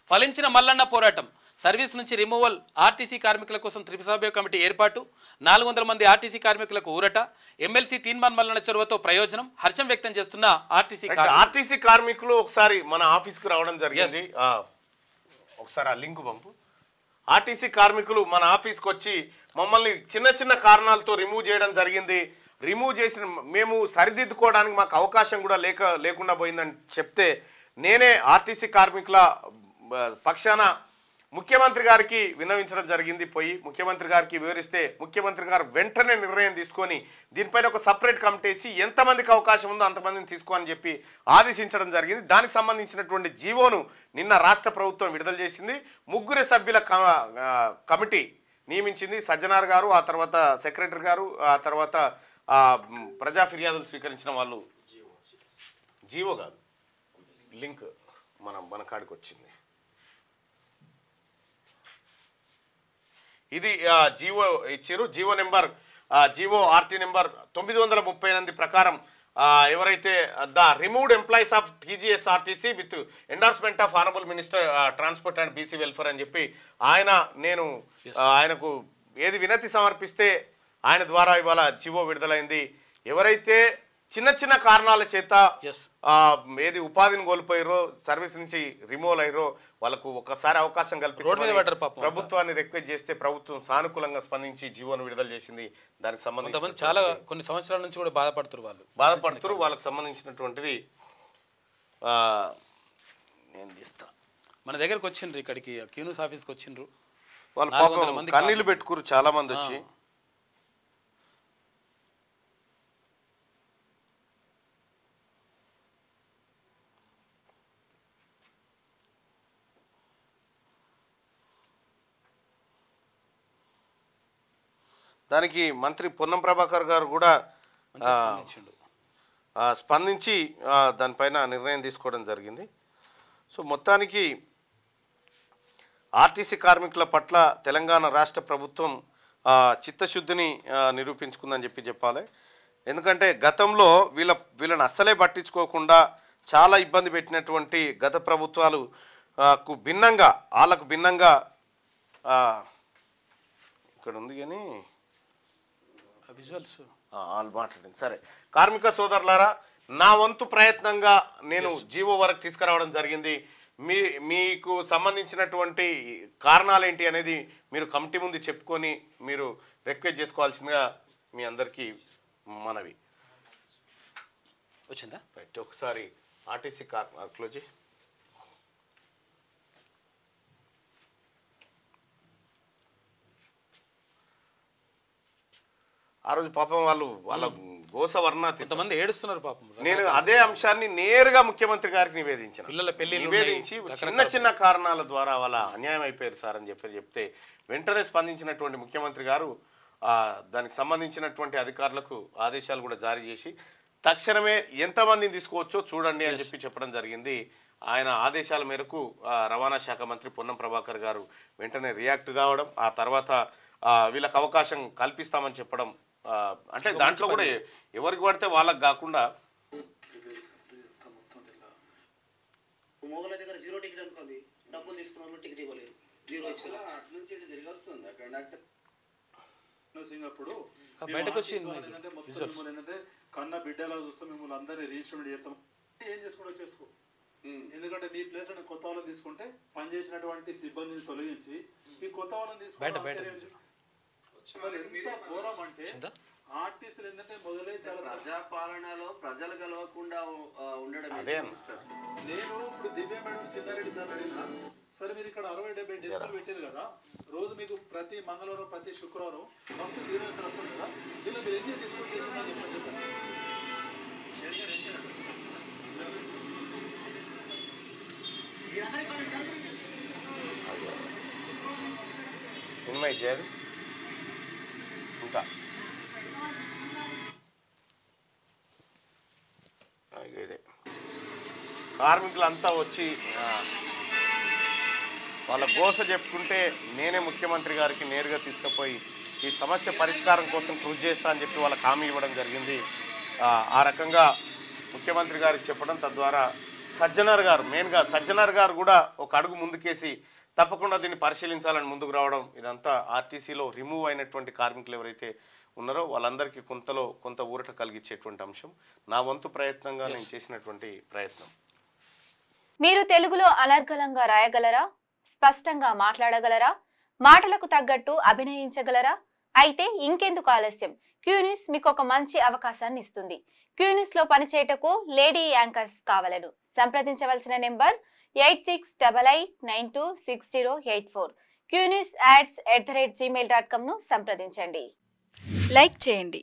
ఫలించిన మల్లన్న పోరాటం సర్వీస్ నుంచి removal RTC కార్మికుల కోసం త్రిసభ్య కమిటీ ఏర్పాటు 400 మంది ఆర్టీసీ కార్మికులకు ఊరట ఎమ్మెల్సీ తీన్మాన్ మల్లన్న చొరవతో ప్రయోజనం హర్షం వ్యక్తం చేస్తున్న ఆర్టీసీ కార్మికులు ఒకసారి మన ఆఫీస్కి రావడం జరిగింది ఒకసారి ఆ లింక్ పంపు ఆర్టీసీ కార్మికులు మన ఆఫీస్కి వచ్చి మమ్మల్ని చిన్న చిన్న కారణాలతో రిమూవ్ చేయడం జరిగింది రిమూవ్ చేసిన మేము సరిదిద్దుకోవడానికి మాకు అవకాశం కూడా లేకుండా పోయిందని చెప్తే నేనే ఆర్టీసీ కార్మికుల పక్షాన ముఖ్యమంత్రి గారికి విన్నవించడం జరిగింది పోయి ముఖ్యమంత్రి గారికి వివరిస్తే ముఖ్యమంత్రి గారు వెంటనే నిర్ణయం తీసుకొని దీనిపైన ఒక సపరేట్ కమిటీ వేసి ఎంతమందికి అవకాశం ఉందో అంతమందిని తీసుకోని చెప్పి ఆదేశించడం జరిగింది దానికి సంబంధించినటువంటి జీవోను నిన్న రాష్ట్ర ప్రభుత్వం విడుదల చేసింది 3 సభ్యుల కమిటీ నియమించింది సజ్జనార్ గారు ఆ తర్వాత సెక్రటరీ గారు ఆ తర్వాత ప్రజా ఫిర్యాదులు స్వీకరించిన వాళ్ళు జీవో కాదు లింక్ మన కాడికి వచ్చింది ఇది జీవో ఇచ్చారు జీవో ఆర్టీ నెంబర్ 938 ప్రకారం ఎవరైతే the removed employees of TGSRTC with endorsement of honourable minister transport and BC welfare అని చెప్పి ఆయనకు ఏది వినతి సమర్పిస్తే ఆయన ద్వారా ఇవాళ జీవో విడుదలైంది ఎవరైతే చిన్న చిన్న కారణాల చేత ఏది ఉపాధిని కోల్పోయారో సర్వీస్ నుంచి రిమూవ్ అయ్యారో వాళ్ళకు ఒకసారి అవకాశం కల్పించి ప్రభుత్వాన్ని రిక్వెస్ట్ చేస్తే ప్రభుత్వం సానుకూలంగా స్పందించి జీవోను విడుదల చేసింది దానికి సంబంధించి చాలా కొన్ని సంవత్సరాల నుంచి కూడా బాధపడుతున్నారు వాళ్ళకి సంబంధించినటువంటిది నేను తీస్తా మన దగ్గరకు వచ్చిండ్రు ఇక్కడికి క్యూనూస్ ఆఫీస్కి వచ్చిండ్రు వాళ్ళు కన్నీళ్ళు పెట్టుకురు చాలా మంది వచ్చి దానికి మంత్రి పొన్నం ప్రభాకర్ గారు కూడా స్పందించి దానిపైన నిర్ణయం తీసుకోవడం జరిగింది సో మొత్తానికి ఆర్టీసీ కార్మికుల పట్ల తెలంగాణ రాష్ట్ర ప్రభుత్వం చిత్తశుద్ధిని నిరూపించుకుందని చెప్పాలి ఎందుకంటే గతంలో వీళ్ళని అస్సలే పట్టించుకోకుండా చాలా ఇబ్బంది పెట్టినటువంటి గత ప్రభుత్వాలకు భిన్నంగా వాళ్ళకు భిన్నంగా ఇక్కడ ఉంది కానీ వాళ్ళు మాట్లాడింది సరే కార్మిక సోదరులారా నా వంతు ప్రయత్నంగా నేను జీవో వరకు తీసుకురావడం జరిగింది మీకు సంబంధించినటువంటి కారణాలు ఏంటి అనేది మీరు కమిటీ ముందు చెప్పుకొని మీరు రిక్వెస్ట్ చేసుకోవాల్సిందిగా మీ అందరికీ మనవి వచ్చిందా రైట్ ఒకసారి ఆర్టీసీ క్లోజ్ ఆ రోజు పాపం వాళ్ళ గోసవర్ణ కొంతమంది ఏడుస్తున్నారు పాపం నేను అదే అంశాన్ని నేరుగా ముఖ్యమంత్రి గారికి నివేదించి చిన్న కారణాల ద్వారా వాళ్ళ అన్యాయం అయిపోయారు సార్ అని చెప్తే వెంటనే స్పందించినటువంటి ముఖ్యమంత్రి గారు దానికి సంబంధించినటువంటి అధికారులకు ఆదేశాలు కూడా జారీ చేసి తక్షణమే ఎంతమందిని తీసుకోవచ్చో చూడండి అని చెప్పడం జరిగింది ఆయన ఆదేశాల మేరకు రవాణా శాఖ మంత్రి పొన్నం ప్రభాకర్ గారు వెంటనే రియాక్ట్ కావడం ఆ తర్వాత వీళ్ళకి అవకాశం కల్పిస్తామని చెప్పడం అంటే దాంట్లో కూడా ఎవరికి పడితే వాళ్ళకి కాకుండా మొగల దగ్గర 0 టికెట్ అనుకోండి డబ్బులు తీసుకున్న టికెట్ ఇవ్వలేరు 0 ఇచ్చేలా అటు నుంచి ఇటు తిరిగి వస్తుంది కండక్టర్ సింగప్పుడు బయటకు వచ్చి ఏంటంటే మొత్తం మిమ్మల్ని ఏంటంటే కన్న బిడ్డలా చూస్తాం మిమ్మల్ని అందరినీ రిజిస్ట్రేషన్ చేస్తాం ఏం చేసుకుంటూ చేసుకో ఎందుకంటే మీ ప్లేస్ లో కొత్త వాళ్ళని తీసుకుంటే పనిచేసినటువంటి సిబ్బందిని తొలగించి ఈ కొత్త వాళ్ళని తీసుకుంటే ఎంత ఘోరం అంటే ఆర్టిస్టులు ఏంటంటే మొదలై చాలా ప్రజాపాలనలో ప్రజలు కలవకుండా ఉండడం నేను ఇప్పుడు దివ్య మేడం చిన్నారెడ్డి సార్ అడిగినా సరే మీరు ఇక్కడ 60-70 డెస్కులు పెట్టారు కదా రోజు మీకు ప్రతి మంగళవారం ప్రతి శుక్రవారం మస్తు గ్రీవెన్స్ వస్తుంది కదా దీనిలో మీరు ఎన్ని డిస్కస్ చేసిందని చెప్పండి ఇంకా ఇదే కార్మికులంతా వచ్చి వాళ్ళ గోస చెప్పుకుంటే నేనే ముఖ్యమంత్రి గారికి నేరుగా తీసుకుపోయి ఈ సమస్య పరిష్కారం కోసం కృషి చేస్తా అని చెప్పి వాళ్ళకి హామీ ఇవ్వడం జరిగింది. ఆ రకంగా ముఖ్యమంత్రి గారికి చెప్పడం తద్వారా సజ్జనార్ గారు మెయిన్గా సజ్జనార్ గారు కూడా ఒక అడుగు ముందుకేసి తప్పకుండా దీన్ని పరిశీలించాలని ముందుకు రావడం, ఇదంతా ఆర్టీసీలో రిమూవ్ అయినటువంటి కార్మికులు ఎవరైతే ఉన్నారో వాళ్ళందరికీ కొంత ఊరట కలిగించేటువంటి అంశం. నా వంతు ప్రయత్నంగా నేను చేసినటువంటి ప్రయత్నం. మీరు తెలుగులో అనర్గళంగా రాయగలరా? స్పష్టంగా మాట్లాడగలరా? మాటలకు తగ్గట్టు అభినయించగలరా? అయితే ఇంకెందుకు ఆలస్యం, క్యూన్యూస్ మీకు ఒక మంచి అవకాశాన్ని ఇస్తుంది. క్యూన్యూస్ లో పనిచేయటకు లేడీ యాంకర్స్ కావాలను సంప్రదించవలసిన నెంబర్ 8688926084. QNewsAds@gmail.com ను సంప్రదించండి. లైక్ చేయండి.